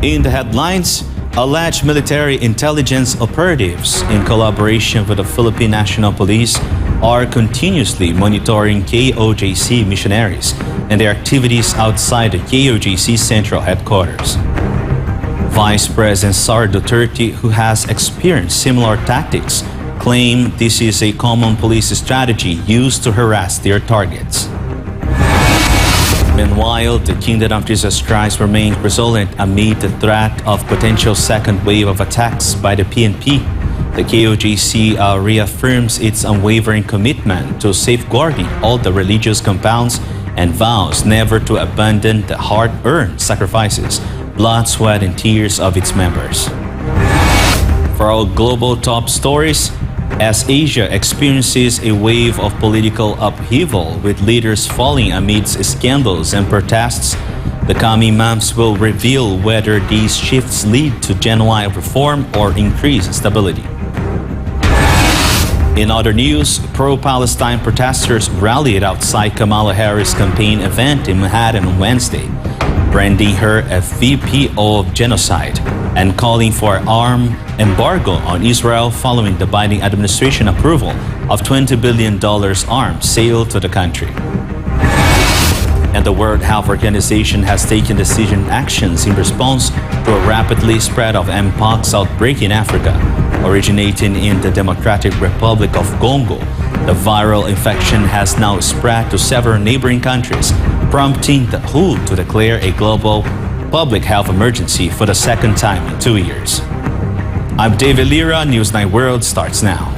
In the headlines, alleged military intelligence operatives in collaboration with the Philippine National Police are continuously monitoring KOJC missionaries and their activities outside the KOJC central headquarters. Vice President Sara Duterte, who has experienced similar tactics, claimed this is a common police strategy used to harass their targets. Meanwhile, the Kingdom of Jesus Christ remains resilient amid the threat of potential second wave of attacks by the PNP. The KOJC reaffirms its unwavering commitment to safeguarding all the religious compounds and vows never to abandon the hard-earned sacrifices, blood, sweat, and tears of its members. For our global top stories, as Asia experiences a wave of political upheaval with leaders falling amidst scandals and protests, the coming months will reveal whether these shifts lead to genuine reform or increased stability. In other news, pro-Palestine protesters rallied outside Kamala Harris' campaign event in Manhattan on Wednesday, branding her a VP of genocide and calling for an arms embargo on Israel following the Biden administration approval of $20 billion arms sale to the country. And the World Health Organization has taken decision actions in response to a rapidly spread of Mpox outbreak in Africa, originating in the Democratic Republic of Congo. The viral infection has now spread to several neighboring countries, prompting the WHO to declare a global public health emergency for the second time in 2 years. I'm David Lira. Newsline World starts now.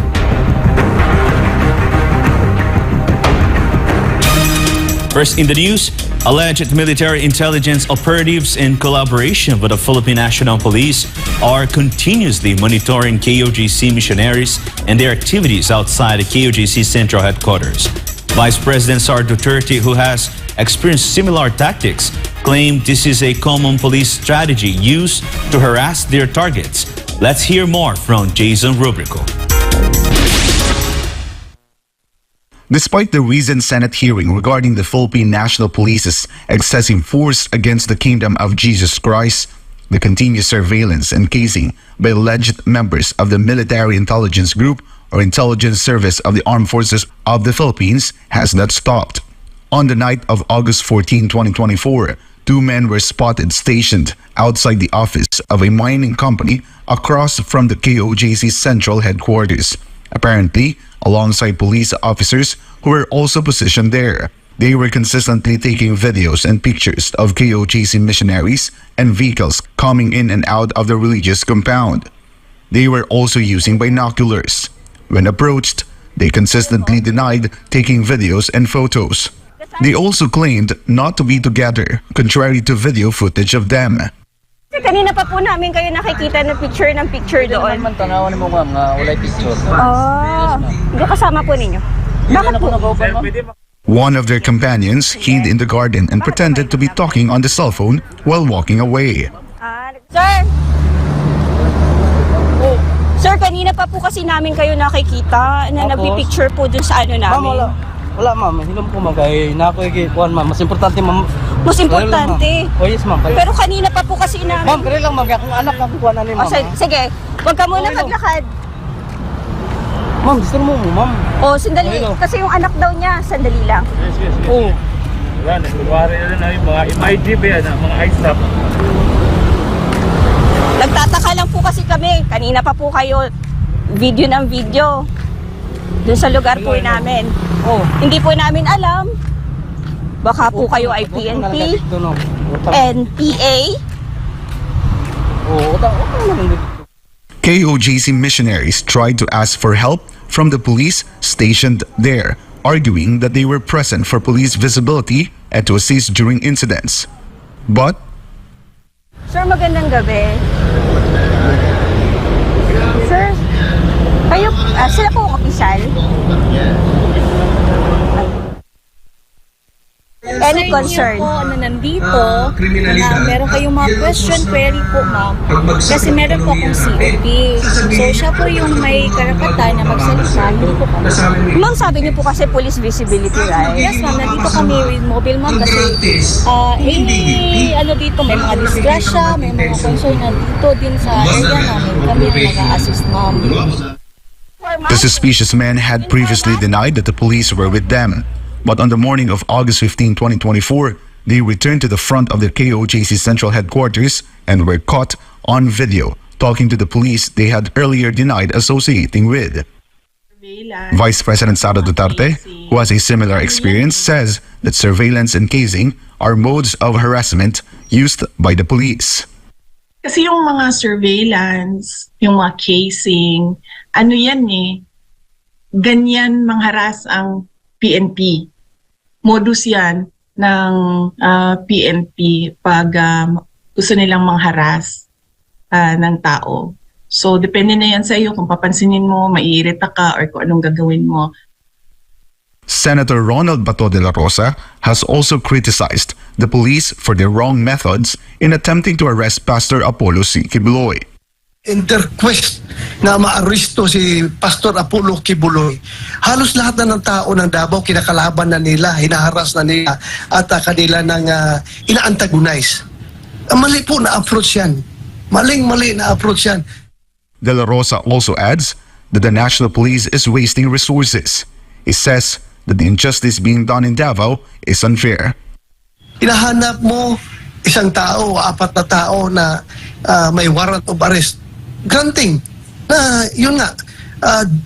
First in the news, alleged military intelligence operatives in collaboration with the Philippine National Police are continuously monitoring KOJC missionaries and their activities outside the KOJC central headquarters. Vice President Sara Duterte, who has experienced similar tactics, claimed this is a common police strategy used to harass their targets. Let's hear more from Jason Rubrico. Despite the recent Senate hearing regarding the Philippine National Police's excessive force against the Kingdom of Jesus Christ, the continued surveillance and casing by alleged members of the Military Intelligence Group or Intelligence Service of the Armed Forces of the Philippines has not stopped. On the night of August 14, 2024, 2 men were spotted stationed outside the office of a mining company across from the KOJC central headquarters, apparently alongside police officers who were also positioned there. They were consistently taking videos and pictures of KOJC missionaries and vehicles coming in and out of the religious compound. They were also using binoculars. When approached, they consistently denied taking videos and photos. They also claimed not to be together, contrary to video footage of them. Kanina pa po namin kayo nakikita ng picture doon. Naman tanawan mo ma'am nga walay picture. Oh, hindi kasama po ninyo. Bakit po? One of their companions hid in the garden and pretended to be talking on the cell phone while walking away. Sir! Oh, sir, kanina pa po kasi namin kayo nakikita na nagpipicture po dun sa ano namin. Ma'am, wala ma'am, hilom ko ma'am kay nakuikuan ma'am, mas importante ma'am. Mas importante. Oh yes ma'am. Pero kanina pa po kasi namin. Ma'am, kaya lang ma'am, kung anak na kukuha na ni ma'am. Sige, huwag ka muna maglakad. Ma'am, gusto mo ma'am. Oh, sandali. Kasi yung anak daw niya, sandali lang. Yes. Oh. Wala, nagkuwari na rin na yung mga MIG ba yan, mga iStop. Nagtataka lang po kasi kami. Kanina pa po kayo video ng video. Doon sa lugar po namin. Oh. Hindi po namin alam. Baka po kayo ay PNP, NPA. Oh, KOJC missionaries tried to ask for help from the police stationed there, arguing that they were present for police visibility and to assist during incidents. But Sir, magandang gabi. Sir, kayo, sila po ang opisyal? Any concern? Po na nandito, na meron kayong mga question, query po ma'am. Kasi meron po akong COP. So siya po yung may karapatan na magsalita, hindi po kami. Ma'am, sabi niyo po kasi police visibility, right? Yes ma'am, nandito kami with mobile ma'am kasi ano dito, may mga disgrasya, may mga concern na dito din sa area namin. Kami ang nag-a-assist ma'am. The suspicious men had previously denied that the police were with them. But on the morning of August 15, 2024, they returned to the front of the KOJC central headquarters and were caught on video talking to the police they had earlier denied associating with. Vice President Sara Duterte, who has a similar experience, says that surveillance and casing are modes of harassment used by the police. Kasi yung mga surveillance, yung mga casing, ano yan ganyan mangharas ang PNP. Modus yan ng PNP pag gusto nilang mangharas ng tao. So, depende na yan sa iyo kung papansinin mo, maiirita ka, or kung anong gagawin mo. Senator Ronald Bato de la Rosa has also criticized the police for their wrong methods in attempting to arrest Pastor Apollo C. Kibuloy. In their quest na maaresto si Pastor Apollo Kibuloy, halos lahat na ng tao ng Davao kinakalaban na nila, hinaharas na nila at kanila nang ina-antagonize. Mali po na approach yan. Maling-mali na approach yan. De la Rosa also adds that the National Police is wasting resources. He says that the injustice being done in Davao is unfair. Hinahanap mo isang tao, 4 na tao na may warrant of arrest. Granting na yun nga,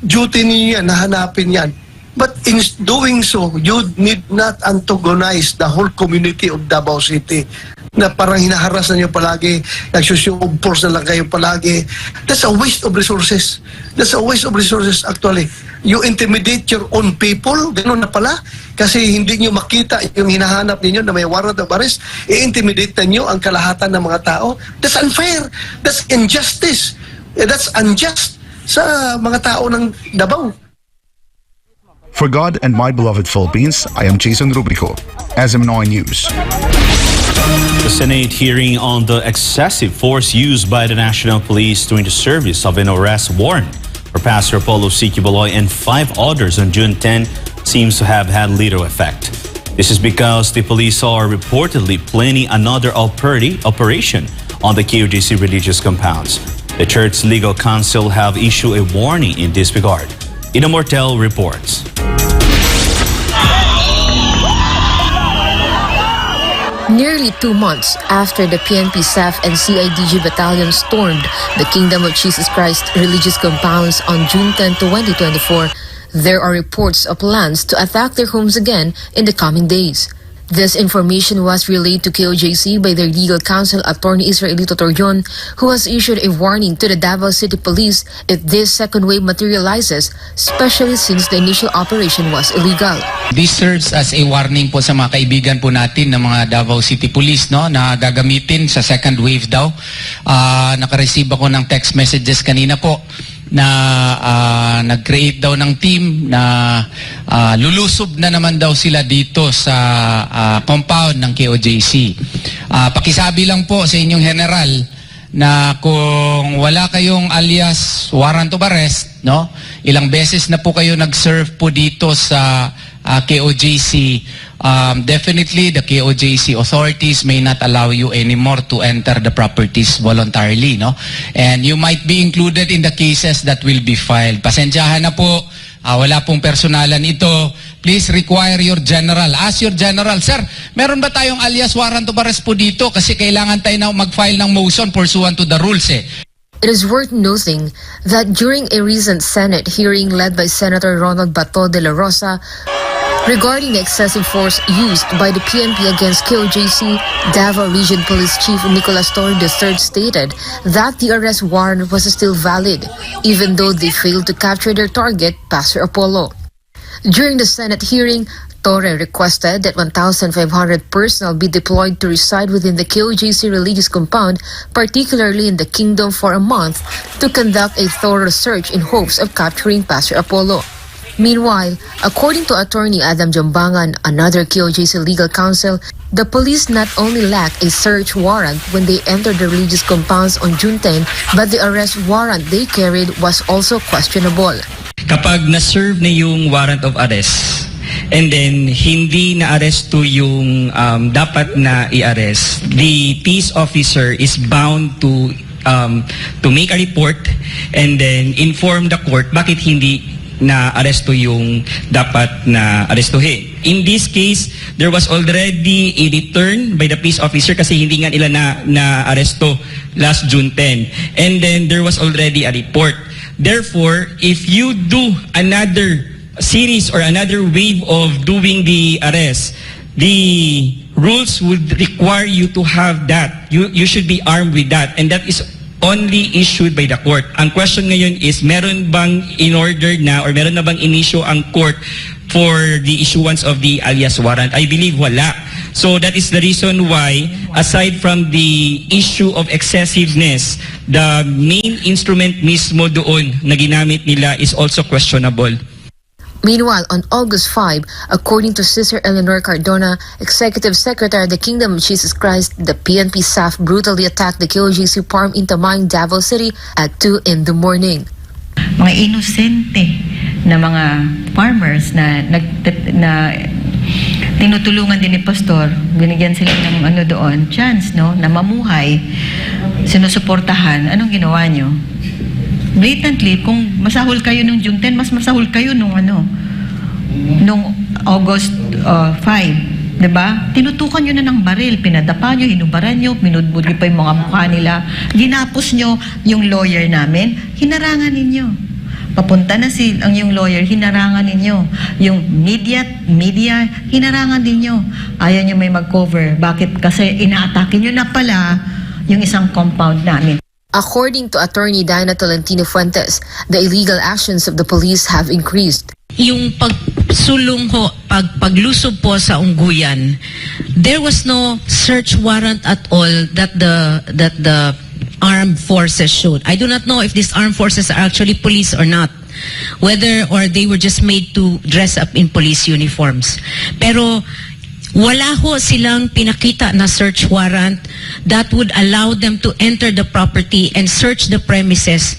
duty niyo yan, nahanapin yan. But in doing so, you need not antagonize the whole community of Davao City na parang hinaharas na niyo palagi, nagsushow of force na lang kayo palagi. That's a waste of resources. That's a waste of resources actually. You intimidate your own people, gano'n na pala, kasi hindi niyo makita yung hinahanap ninyo na may warrant of arrest, i-intimidate na niyo ang kalahatan ng mga tao. That's unfair. That's injustice. That's unjust sa mga tao ng Davao. For God and my beloved Philippines, I am Jason Rubrico, SM9 News. The Senate hearing on the excessive force used by the National Police during the service of an arrest warrant for Pastor Apollo C. Kibuloy and 5 others on June 10 seems to have had little effect. This is because the police are reportedly planning another operation on the KOJC religious compounds. The Church's legal counsel have issued a warning in this regard. Ina Mortel reports. Nearly 2 months after the PNP SAF and CIDG battalion stormed the Kingdom of Jesus Christ religious compounds on June 10, 2024, there are reports of plans to attack their homes again in the coming days. This information was relayed to KOJC by their legal counsel, Attorney Israelito Torjon, who has issued a warning to the Davao City Police if this second wave materializes, especially since the initial operation was illegal. This serves as a warning po sa mga kaibigan po natin ng mga Davao City Police, no, na gagamitin sa second wave daw. Nakareceive ako ng text messages kanina po na nag-create daw ng team na lulusob na naman daw sila dito sa compound ng KOJC. Pakisabi lang po sa inyong general na kung wala kayong alias warrant of arrest, no? Ilang beses na po kayo nag-serve po dito sa KOJC. Definitely the KOJC authorities may not allow you anymore to enter the properties voluntarily, no? And you might be included in the cases that will be filed. Pasensyahan na po, wala pong personalan ito. Please require your general. Ask your general, sir, meron ba tayong alias warrant of arrest po dito? Kasi kailangan tayo na mag-file ng motion pursuant to the rules eh. It is worth noting that during a recent Senate hearing led by Senator Ronald Bato de la Rosa regarding the excessive force used by the PNP against KOJC, Davao Region Police Chief Nicolas Torre III stated that the arrest warrant was still valid, even though they failed to capture their target, Pastor Apollo. During the Senate hearing, Torre requested that 1,500 personnel be deployed to reside within the KOJC religious compound, particularly in the Kingdom, for a month to conduct a thorough search in hopes of capturing Pastor Apollo. Meanwhile, according to attorney Adam Jambangan, another KOJC legal counsel, the police not only lacked a search warrant when they entered the religious compounds on June 10, but the arrest warrant they carried was also questionable. Kapag na-serve na yung warrant of arrest, and then hindi na-aresto yung dapat na i-arrest, the peace officer is bound to make a report and then inform the court bakit hindi na aresto yung dapat na arestuhin. In this case, there was already a return by the peace officer kasi hindi nga nila na aresto last June 10. And then there was already a report. Therefore, if you do another series or another wave of doing the arrest, the rules would require you to have that. You should be armed with that. And that is only issued by the court. Ang question ngayon is, meron bang in-order na or meron na bang inisyo ang court for the issuance of the alias warrant? I believe wala. So that is the reason why, aside from the issue of excessiveness, the main instrument mismo doon na ginamit nila is also questionable. Meanwhile, on August 5, according to Sister Eleanor Cardona, Executive Secretary of the Kingdom of Jesus Christ, the PNP staff brutally attacked the KOJC farm in Tamayng, Davao City at 2 in the morning. Mga inosente na mga farmers na tinutulungan din ni Pastor, binigyan sila ng doon, chance na mamuhay, sinusuportahan. Anong ginawa nyo? Blatantly, kung masahol kayo nung June 10, mas masahol kayo nung August 5. Diba? Tinutukan nyo na ng baril, pinadapa nyo, hinubaran nyo, minudbud nyo pa yung mga mukha nila, ginapos nyo yung lawyer namin, hinarangan ninyo. Papunta na ang yung lawyer, hinarangan ninyo. Yung media, hinarangan ninyo. Ayaw nyo may mag-cover. Bakit? Kasi inaatake nyo na pala yung isang compound namin. According to attorney Diana Tolentino Fuentes, the illegal actions of the police have increased. Yung pagsulong ho, paglusob po sa ungguyan, there was no search warrant at all that the armed forces showed. I do not know if these armed forces are actually police or not, whether or they were just made to dress up in police uniforms. Pero wala ho silang pinakita na search warrant that would allow them to enter the property and search the premises.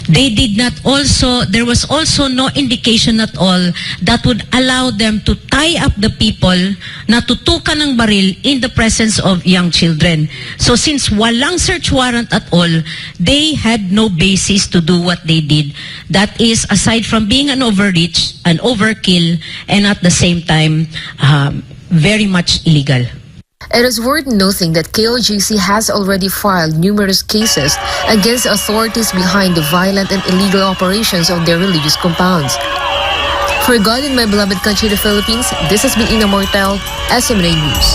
They did not also, there was also no indication at all that would allow them to tie up the people na tutukan ng baril in the presence of young children. So since walang search warrant at all, they had no basis to do what they did. That is, aside from being an overreach, an overkill, and at the same time, very much illegal. It is worth noting that KOJC has already filed numerous cases against the authorities behind the violent and illegal operations of their religious compounds. For God and my beloved country, the Philippines, this has been Ina Mortel, SMNA News.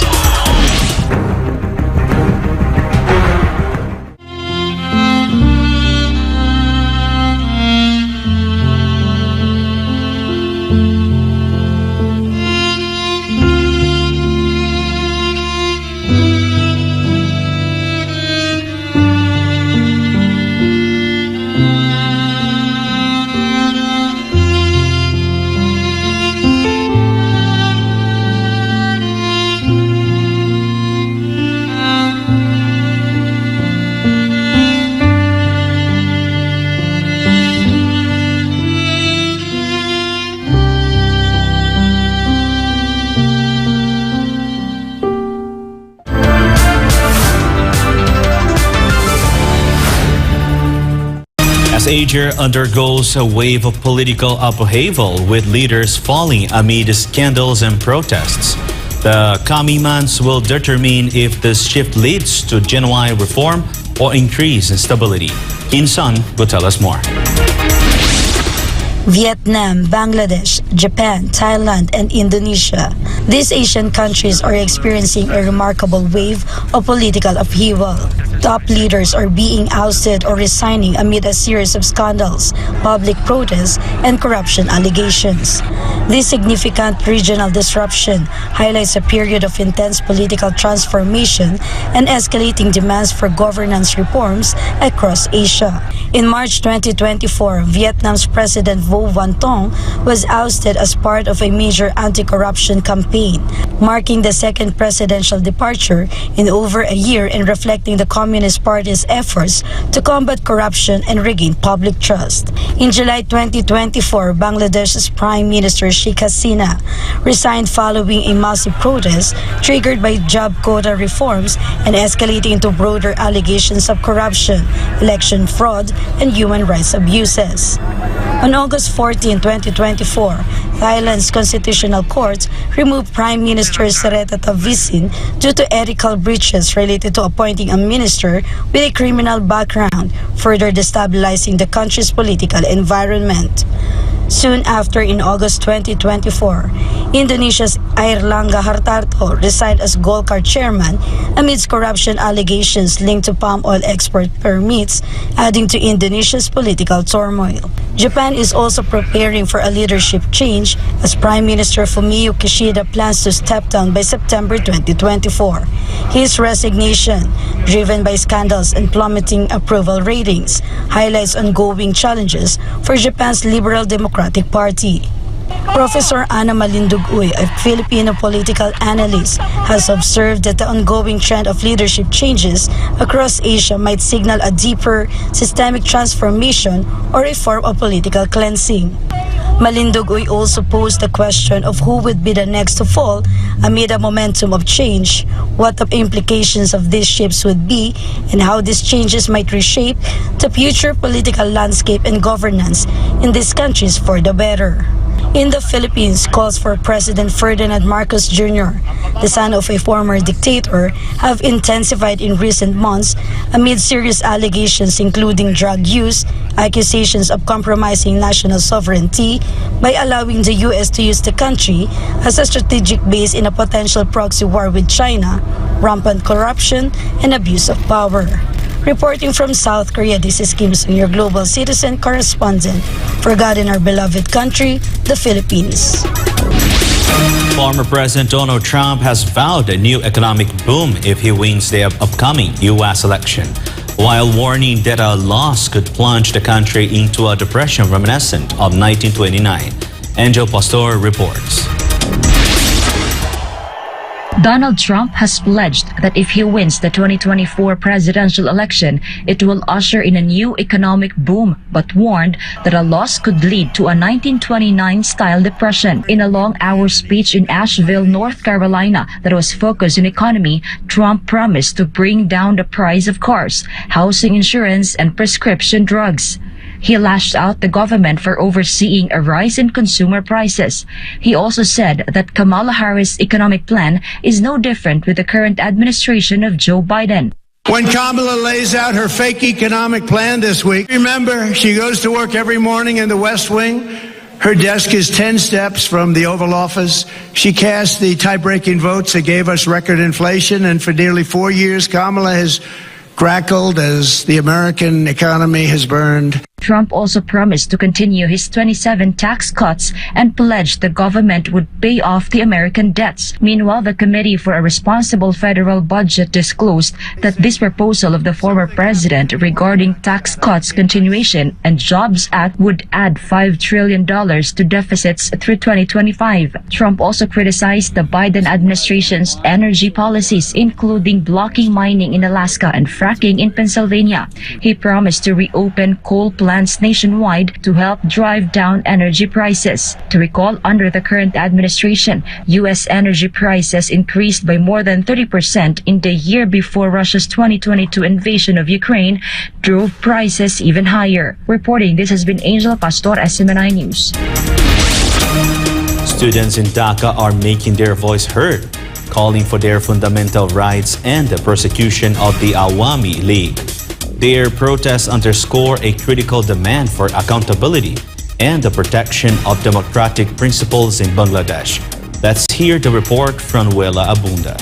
As Asia undergoes a wave of political upheaval with leaders falling amid scandals and protests, the coming months will determine if this shift leads to genuine reform or increase instability. Kim Sun will tell us more. Vietnam, Bangladesh, Japan, Thailand, and Indonesia. These Asian countries are experiencing a remarkable wave of political upheaval. Top leaders are being ousted or resigning amid a series of scandals, public protests, and corruption allegations. This significant regional disruption highlights a period of intense political transformation and escalating demands for governance reforms across Asia. In March 2024, Vietnam's President Vo Van Tong was ousted as part of a major anti-corruption campaign, marking the second presidential departure in over a year and reflecting the Communist Party's efforts to combat corruption and regain public trust. In July 2024, Bangladesh's Prime Minister Sheikh Hasina resigned following a massive protest triggered by job quota reforms and escalating into broader allegations of corruption, election fraud, and human rights abuses. On August 14, 2024, Thailand's Constitutional Court removed Prime Minister Srettha Thavisin due to ethical breaches related to appointing a minister with a criminal background, further destabilizing the country's political environment. Soon after, in August 2024, Indonesia's Airlangga Hartarto resigned as Golkar chairman amidst corruption allegations linked to palm oil export permits, adding to Indonesia's political turmoil. Japan is also preparing for a leadership change as Prime Minister Fumio Kishida plans to step down by September 2024. His resignation, driven by scandals and plummeting approval ratings, highlights ongoing challenges for Japan's Liberal Democratic Party. Professor Ana Malindug-Uy, a Filipino political analyst, has observed that the ongoing trend of leadership changes across Asia might signal a deeper systemic transformation or a form of political cleansing. Malindug-Uy also posed the question of who would be the next to fall amid a momentum of change, what the implications of these shifts would be, and how these changes might reshape the future political landscape and governance in these countries for the better. In the Philippines, calls for President Ferdinand Marcos Jr., the son of a former dictator, have intensified in recent months amid serious allegations including drug use, accusations of compromising national sovereignty by allowing the U.S. to use the country as a strategic base in a potential proxy war with China, rampant corruption, and abuse of power. Reporting from South Korea, this is Kim Sung, your global citizen correspondent for God and our beloved country, the Philippines. Former President Donald Trump has vowed a new economic boom if he wins the upcoming U.S. election, while warning that a loss could plunge the country into a depression reminiscent of 1929. Angel Pastor reports. Donald Trump has pledged that if he wins the 2024 presidential election, it will usher in a new economic boom, but warned that a loss could lead to a 1929-style depression. In a long-hour speech in Asheville, North Carolina, that was focused on economy, Trump promised to bring down the price of cars, housing insurance, and prescription drugs. He lashed out the government for overseeing a rise in consumer prices. He also said that Kamala Harris' economic plan is no different with the current administration of Joe Biden. When Kamala lays out her fake economic plan this week, remember, she goes to work every morning in the West Wing. Her desk is 10 steps from the Oval Office. She cast the tie-breaking votes that gave us record inflation, and for nearly 4 years, Kamala has crackled as the American economy has burned. Trump also promised to continue his 27 tax cuts and pledged the government would pay off the American debts. Meanwhile, the Committee for a Responsible Federal Budget disclosed that this proposal of the former president regarding tax cuts continuation and Jobs Act would add $5 trillion to deficits through 2025. Trump also criticized the Biden administration's energy policies, including blocking mining in Alaska and fracking in Pennsylvania. He promised to reopen coal plants nationwide to help drive down energy prices. To recall, under the current administration, U.S. energy prices increased by more than 30% in the year before Russia's 2022 invasion of Ukraine drove prices even higher. Reporting, this has been Angel Pastor, SMNI News. Students in Dhaka are making their voice heard, calling for their fundamental rights and the persecution of the Awami League. Their protests underscore a critical demand for accountability and the protection of democratic principles in Bangladesh. Let's hear the report from Nuela Abunda.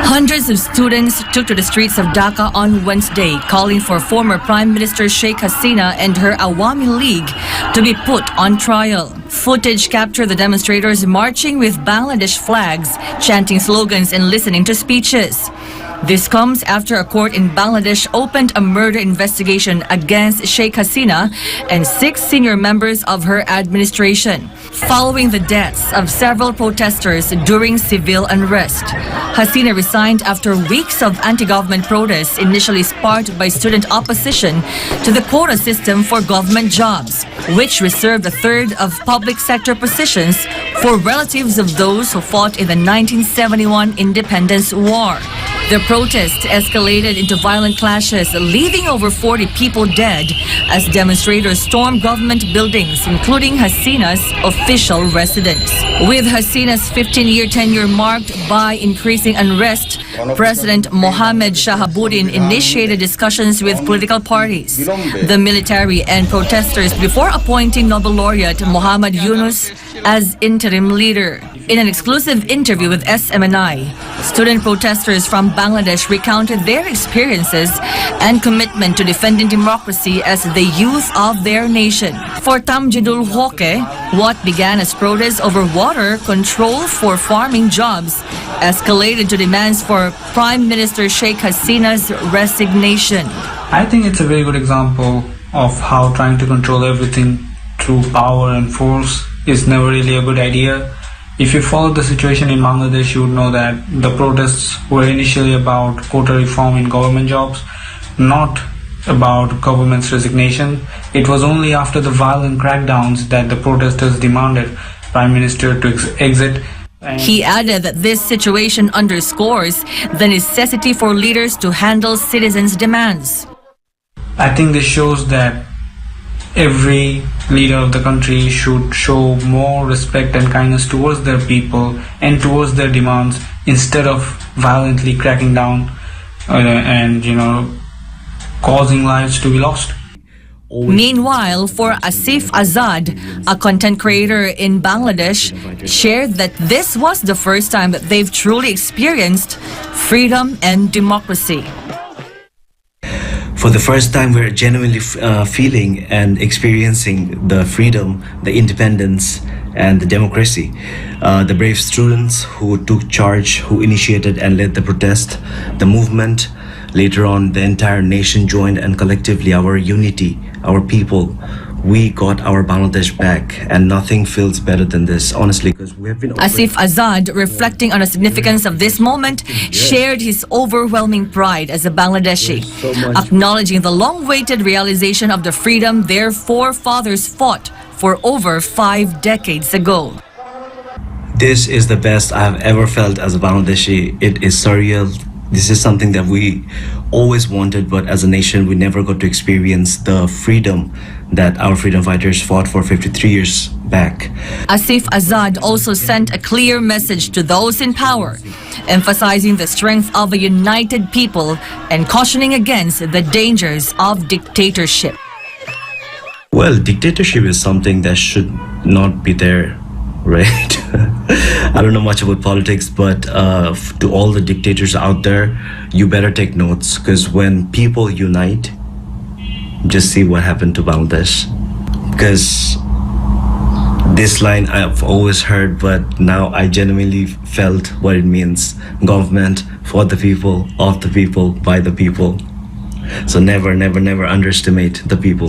Hundreds of students took to the streets of Dhaka on Wednesday, calling for former Prime Minister Sheikh Hasina and her Awami League to be put on trial. Footage captured the demonstrators marching with Bangladesh flags, chanting slogans and listening to speeches. This comes after a court in Bangladesh opened a murder investigation against Sheikh Hasina and 6 senior members of her administration, following the deaths of several protesters during civil unrest. Hasina resigned after weeks of anti-government protests initially sparked by student opposition to the quota system for government jobs, which reserved a third of public sector positions for relatives of those who fought in the 1971 Independence War. The protest escalated into violent clashes, leaving over 40 people dead as demonstrators stormed government buildings, including Hasina's official residence. With Hasina's 15-year tenure marked by increasing unrest, President Mohammed Shahabuddin initiated discussions with political parties, the military, and protesters before appointing Nobel laureate Muhammad Yunus as interim leader. In an exclusive interview with SMNI, student protesters from Bangladesh recounted their experiences and commitment to defending democracy as the youth of their nation. For Tamjidul Hoke, what began as protests over water control for farming jobs escalated to demands for Prime Minister Sheikh Hasina's resignation. I think it's a very good example of how trying to control everything through power and force is never really a good idea. If you follow the situation in Bangladesh, you would know that the protests were initially about quota reform in government jobs, not about government's resignation. It was only after the violent crackdowns that the protesters demanded Prime Minister to exit. He added that this situation underscores the necessity for leaders to handle citizens' demands. I think this shows that every leader of the country should show more respect and kindness towards their people and towards their demands instead of violently cracking down and causing lives to be lost. Meanwhile, for Asif Azad, a content creator in Bangladesh, shared that this was the first time that they've truly experienced freedom and democracy. For the first time, we're genuinely feeling and experiencing the freedom, the independence, and the democracy. The brave students who took charge, who initiated and led the protest, the movement. Later on, the entire nation joined, and collectively our unity, our people, we got our Bangladesh back, and nothing feels better than this, honestly, because we have been... Asif Azad, reflecting on the significance of this moment, shared his overwhelming pride as a Bangladeshi, acknowledging the long-awaited realization of the freedom their forefathers fought for over 5 decades ago. This is the best I have ever felt as a Bangladeshi. It is surreal. This is something that we always wanted, but as a nation, we never got to experience the freedom that our freedom fighters fought for 53 years back. Asif Azad also sent a clear message to those in power, emphasizing the strength of a united people and cautioning against the dangers of dictatorship. Well, dictatorship is something that should not be there, right? I don't know much about politics, but to all the dictators out there, you better take notes, because when people unite, just see what happened to Bangladesh. Because this line I've always heard, but now I genuinely felt what it means. Government for the people, of the people, by the people. So never, never, never underestimate the people.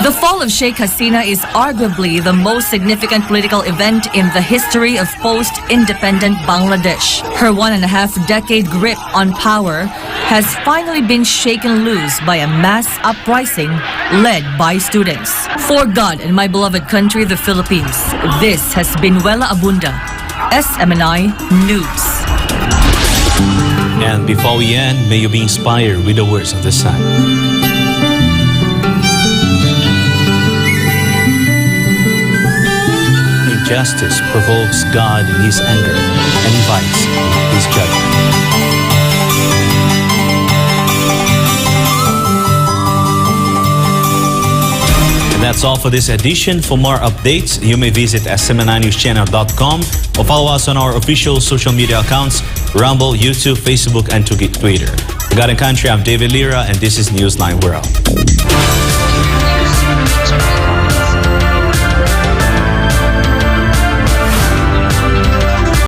The fall of Sheikh Hasina is arguably the most significant political event in the history of post-independent Bangladesh. Her 1.5-decade grip on power has finally been shaken loose by a mass uprising led by students. For God and my beloved country, the Philippines, this has been Wella Abunda, SMNI News. And before we end, may you be inspired with the words of the Son. Injustice provokes God in His anger and invites His judgment. And that's all for this edition. For more updates, you may visit smninewschannel.com or follow us on our official social media accounts, Rumble, YouTube, Facebook, and Twitter. For God and Country, I'm David Lira, and this is Newsline World.